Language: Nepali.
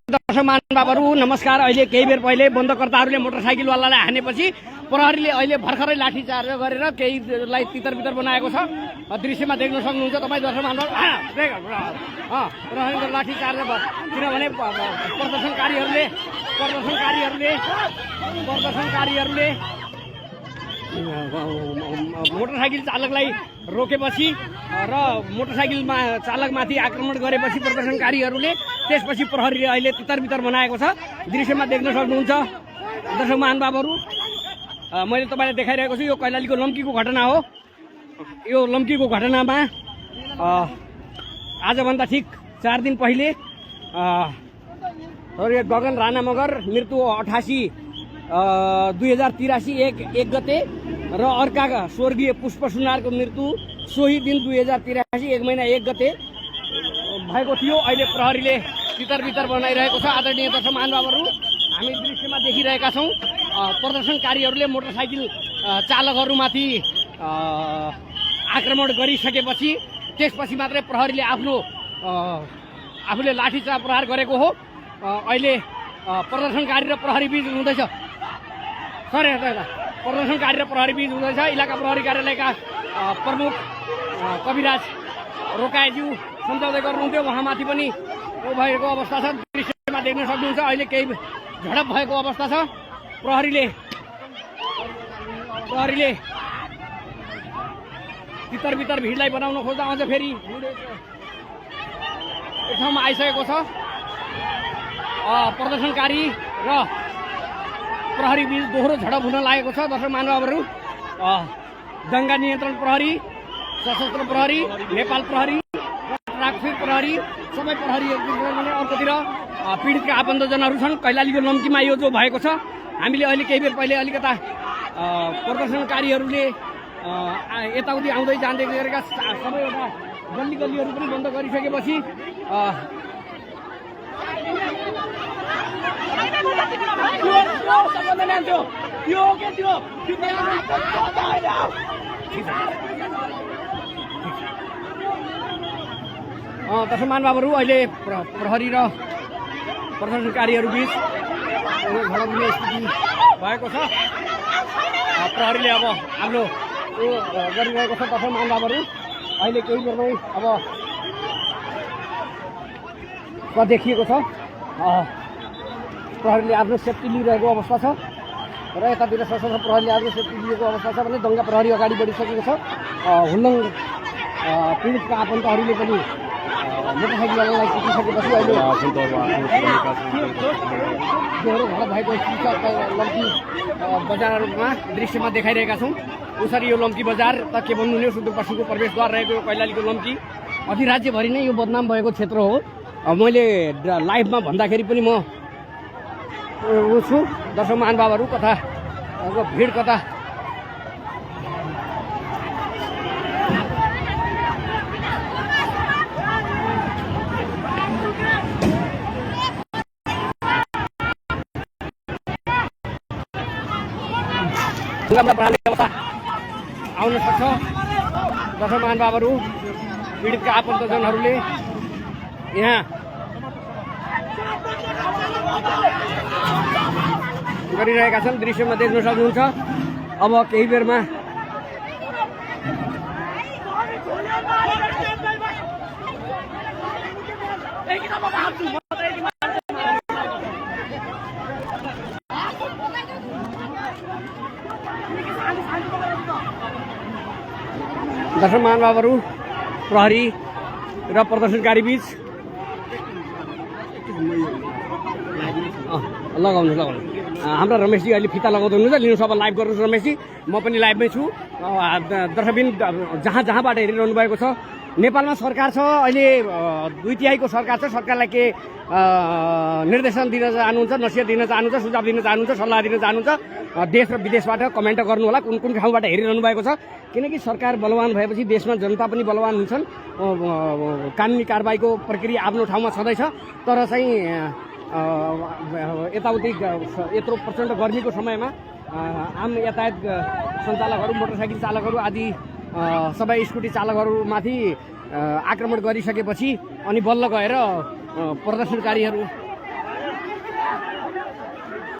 दर्शक महानुभावहरू नमस्कार। अहिले केही बेर पहिले बन्दकर्ताहरूले मोटरसाइकलवालालाई हानेपछि प्रहरीले अहिले भर्खरै लाठीचार्ज गरेर केहीलाई तितर बितर बनाएको छ। दृश्यमा देख्न सक्नुहुन्छ तपाईँ दर्शक महानुभाव। प्रहरीको लाठीचार्ज भयो किनभने प्रदर्शनकारीहरूले मोटरसाइकल चालकलाई रोकेपछि र मोटरसाइकलमा चालकमाथि आक्रमण गरेपछि प्रदर्शनकारीहरूले त्यसपछि प्रहरीले अहिले तितर-बितर बनाएको छ। दृश्यमा देख्न सक्नुहुन्छ दर्शक महानुभावहरू। मैले तपाईँलाई देखाइरहेको छु यो कैलालीको लम्कीको घटना हो। यो लम्कीको घटनामा आजभन्दा ठिक 4 दिन पहिले गगन राणा मगर मृत्यु 2083 एक गते र अर्का स्वर्गीय पुष्प सुनारको मृत्यु सोही दिन 2083 1 महिना 1 गते भएको थियो। अहिले प्रहरीले तितर-बितर बनाइरहेको छ। आदरणीय दर्शक महानुभावहरू, हामी दृश्यमा देखिरहेका छौँ प्रदर्शनकारीहरूले मोटरसाइकल चालकहरूमाथि आक्रमण गरिसकेपछि त्यसपछि मात्रै प्रहरीले आफूले लाठीचार्ज प्रहार गरेको हो। अहिले प्रदर्शनकारी र प्रहरी बीच हुँदैछ। प्रदर्शनकारी र प्रहरी बीच हुँदैछ। इलाका प्रहरी कार्यालयका प्रमुख कविराज रोकाएज्यू सम्झाउँदै गर्नुहुन्थ्यो। उहाँमाथि पनि भएको अवस्था छ। दृश्यमा देख्न सक्नुहुन्छ अहिले केही झडप भएको अवस्था छ। प्रहरीले तितर-बितर भिडलाई बनाउन खोज्दा अझ फेरि एक ठाउँमा आइसकेको छ। प्रदर्शनकारी र प्रहरी बीच दोहोरो झडप हुन लागेको छ। दर्शक महानुभावहरू, दङ्गा नियन्त्रण प्रहरी, सशस्त्र प्रहरी, नेपाल प्रहरी, ट्राफिक प्रहरी, सबै प्रहरीहरू अर्कोतिर पीडितका आफन्तजनहरू छन्। कैलालीको लम्कीमा यो जो भएको छ, हामीले अहिले केही बेर पहिले अलिकता प्रदर्शनकारीहरूले यताउति आउँदै जाँदै गरेका सबैवटा गल्लीहरू पनि बन्द गरिसकेपछि दर्शक महानुभावहरू अहिले प्रहरी र प्रदर्शनकारीहरू बीच झडप हुने स्थिति भएको छ। प्रहरीले अब आफ्नो गरिरहेको छ। दर्शक महानुभावहरू, अहिले केही बेरमै अब देखिएको छ प्रहरीले आफ्नो सेफ्टी लिइरहेको अवस्था छ र यतातिर सशस्त्र प्रहरीले आफ्नो सेफ्टी लिएको अवस्था छ भने दङ्गा प्रहरी अगाडि बढिसकेको छ। हुल्लङ पीडितका आफन्तहरूले पनि मोटरसाइकललाई कुटिसकेपछि अहिले दोहोरो झडप भएको स्थिति छ। लम्की बजारमा दृश्यमा देखाइरहेका छौँ। उसरी यो लम्की बजार त के भन्नु नि, सुदूरपश्चिमको प्रवेशद्वार रहेको यो कैलालीको लम्की अधिराज्यभरि नै यो बदनाम भएको क्षेत्र हो। मैले लाइभमा भन्दाखेरि पनि म छु। दर्शक महानुभावहरू, कताको भिड कता आउन सक्छ। दर्शक महानुभावहरू, पीडितका आफन्तजनहरूले यहाँ गरिरहेका छन्। दृश्यमा देख्न सक्नुहुन्छ। अब केही बेरमा दर्शक महानुभावहरू, प्रहरी र प्रदर्शनकारी बीच लगाउनु हाम्रा रमेशजी अहिले फिता लगाउँदै हुनुहुन्छ। लिनुहोस् अब लाइभ गर्नुहोस् रमेशजी। म पनि लाइभमै छु। दर्शकबिन जहाँबाट हेरिरहनु भएको छ, नेपालमा सरकार छ अहिले 2/3 सरकार छ। सरकारलाई के निर्देशन दिन चाहनुहुन्छ, नसिहत दिन चाहनुहुन्छ, सुझाव दिन चाहनुहुन्छ, सल्लाह दिन चाहनुहुन्छ, देश र विदेशबाट कमेन्ट गर्नु होला कुन कुन ठाउँबाट हेरिरहनु भएको छ। किनकि सरकार बलवान भएपछि देशमा जनता पनि बलवान हुन्छन्। कानुनी कारबाहीको प्रक्रिया आफ्नो ठाउँमा छँदैछ। तर चाहिँ यताउति यत्रो प्रचण्ड गर्मीको समयमा आम यातायात सञ्चालकहरू, मोटरसाइकल चालकहरू आदि सबै स्कुटी चालकहरूमाथि आक्रमण गरिसकेपछि अनि बल्ल गएर प्रदर्शनकारीहरू